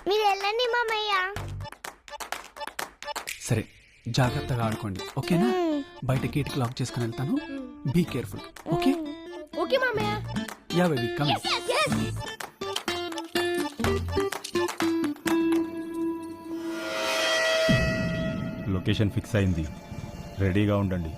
మీరు వెళ్ళండి మామయ్య. సరే జాగ్రత్తగా ఆడుకోండి ఓకేనా? బయట గేట్కి లాక్ చేసుకుని వెళ్తాను. Be careful okay? ఓకే మామయ్య. Yeah baby come. Location fix అయింది, రెడీగా ఉండండి.